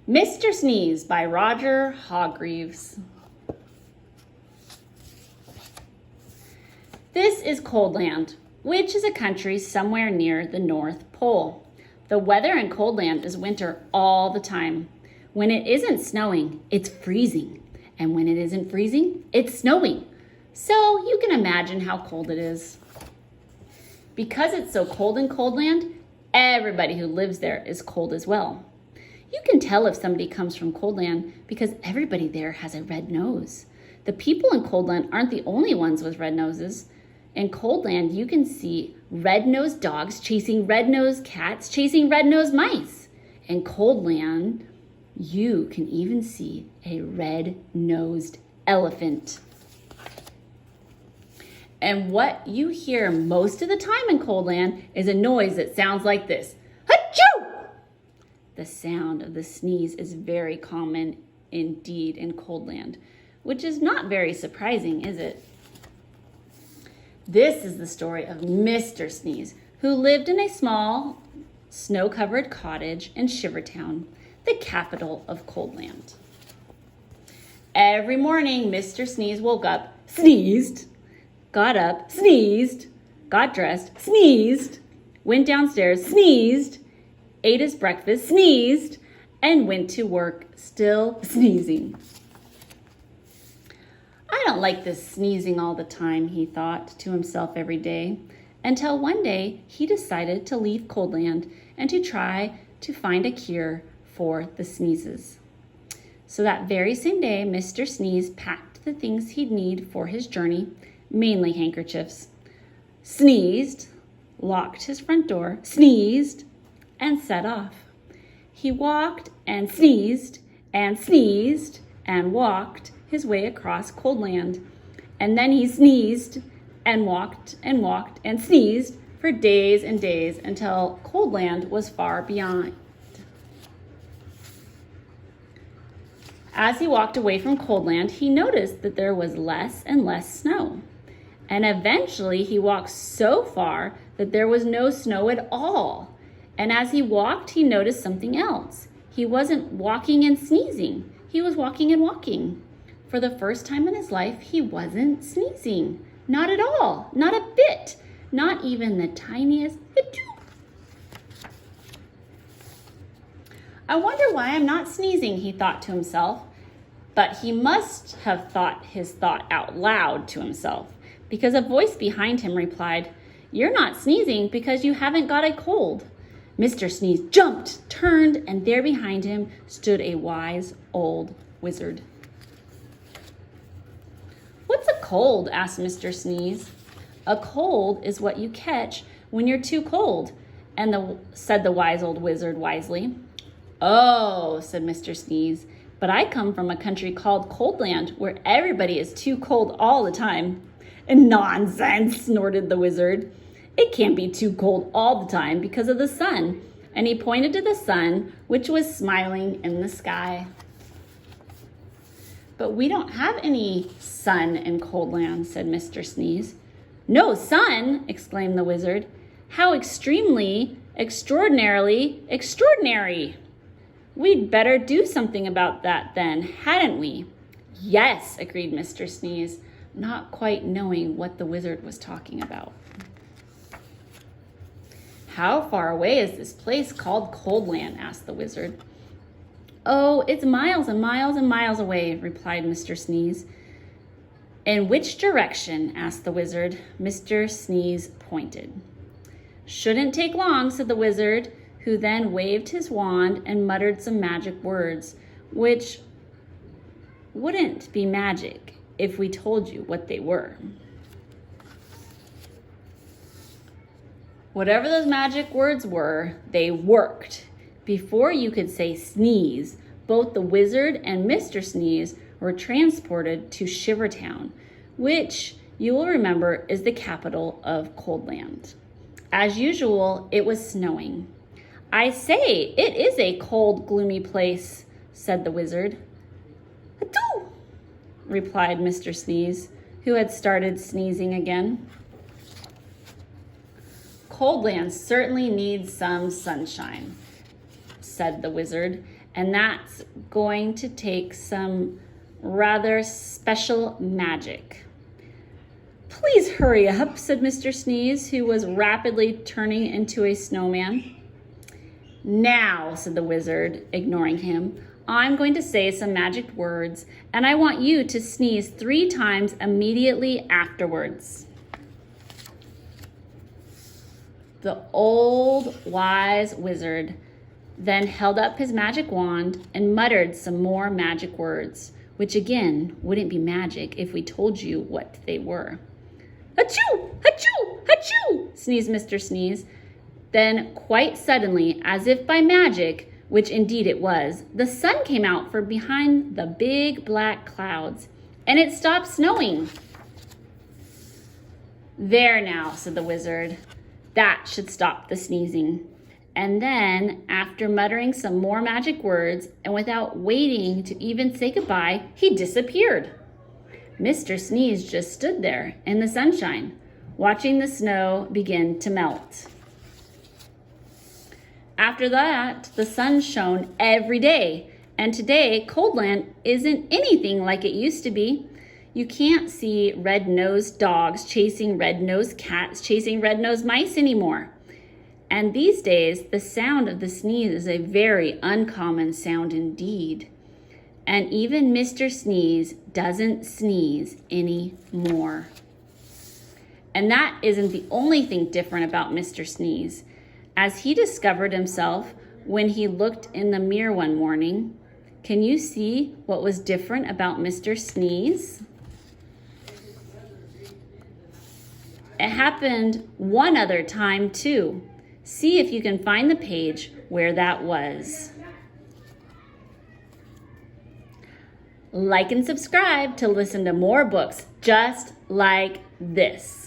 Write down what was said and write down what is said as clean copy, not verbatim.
Mr. Sneeze by Roger Hargreaves. This is Coldland, which is a country somewhere near the North Pole. The weather in Coldland is winter all the time. When it isn't snowing, it's freezing. And when it isn't freezing, it's snowing. So you can imagine how cold it is. Because it's so cold in Coldland, everybody who lives there is cold as well. You can tell if somebody comes from Coldland because everybody there has a red nose. The people in Coldland aren't the only ones with red noses. In Coldland, you can see red-nosed dogs chasing red-nosed cats, chasing red-nosed mice. In Coldland, you can even see a red-nosed elephant. And what you hear most of the time in Coldland is a noise that sounds like this. Achoo! The sound of the sneeze is very common indeed in Coldland, which is not very surprising, is it? This is the story of Mr. Sneeze, who lived in a small, snow-covered cottage in Shivertown, the capital of Coldland. Every morning, Mr. Sneeze woke up, sneezed, got up, sneezed, got dressed, sneezed, went downstairs, sneezed, ate his breakfast, sneezed, and went to work, still sneezing. I don't like this sneezing all the time, he thought to himself every day, until one day he decided to leave Coldland and to try to find a cure for the sneezes. So that very same day, Mr. Sneeze packed the things he'd need for his journey, mainly handkerchiefs, sneezed, locked his front door, sneezed, and set off. He walked and sneezed and walked his way across Coldland. And then he sneezed and walked and sneezed for days and days until Coldland was far beyond. As he walked away from Coldland, he noticed that there was less and less snow. And eventually he walked so far that there was no snow at all. And as he walked, he noticed something else. He wasn't walking and sneezing. He was walking and walking. For the first time in his life, he wasn't sneezing. Not at all. Not a bit. Not even the tiniest achoo. I wonder why I'm not sneezing, he thought to himself. But he must have thought his thought out loud to himself, because a voice behind him replied, "You're not sneezing because you haven't got a cold." Mr. Sneeze jumped, turned, and there behind him stood a wise old wizard. "What's a cold?" asked Mr. Sneeze. "A cold is what you catch when you're too cold," said the wise old wizard wisely. "Oh," said Mr. Sneeze, "but I come from a country called Coldland, where everybody is too cold all the time." "Nonsense," snorted the wizard. "It can't be too cold all the time because of the sun." And he pointed to the sun, which was smiling in the sky. "But we don't have any sun in Coldland," said Mr. Sneeze. "No sun!" exclaimed the wizard. "How extremely, extraordinarily extraordinary! We'd better do something about that then, hadn't we?" "Yes," agreed Mr. Sneeze, not quite knowing what the wizard was talking about. "How far away is this place called Coldland?" asked the wizard. "Oh, it's miles and miles and miles away," replied Mr. Sneeze. "In which direction?" asked the wizard. Mr. Sneeze pointed. "Shouldn't take long," said the wizard, who then waved his wand and muttered some magic words, which wouldn't be magic if we told you what they were. Whatever those magic words were, they worked. Before you could say sneeze, both the wizard and Mr. Sneeze were transported to Shivertown, which you will remember is the capital of Coldland. As usual, it was snowing. "I say, it is a cold, gloomy place," said the wizard. "Achoo!" replied Mr. Sneeze, who had started sneezing again. "Coldland certainly needs some sunshine," said the wizard, And that's going to take some rather special magic. Please hurry up, said Mr. Sneeze, who was rapidly turning into a snowman. Now, said the wizard, ignoring him, I'm going to say some magic words, and I want you to sneeze 3 times immediately afterwards. The old wise wizard then held up his magic wand and muttered some more magic words, which again wouldn't be magic if we told you what they were. Achoo! Achoo! Achoo! Sneezed Mr. Sneeze. Then, quite suddenly, as if by magic, which indeed it was, the sun came out from behind the big black clouds, and it stopped snowing. There now, said the wizard. That should stop the sneezing. And then, after muttering some more magic words, and without waiting to even say goodbye, he disappeared. Mr. Sneeze just stood there in the sunshine, watching the snow begin to melt. After that, the sun shone every day, and today, Coldland isn't anything like it used to be. You can't see red-nosed dogs chasing red-nosed cats chasing red-nosed mice anymore. And these days, the sound of the sneeze is a very uncommon sound indeed. And even Mr. Sneeze doesn't sneeze anymore. And that isn't the only thing different about Mr. Sneeze. As he discovered himself when he looked in the mirror one morning, can you see what was different about Mr. Sneeze? It happened one other time too. See if you can find the page where that was. Like and subscribe to listen to more books just like this.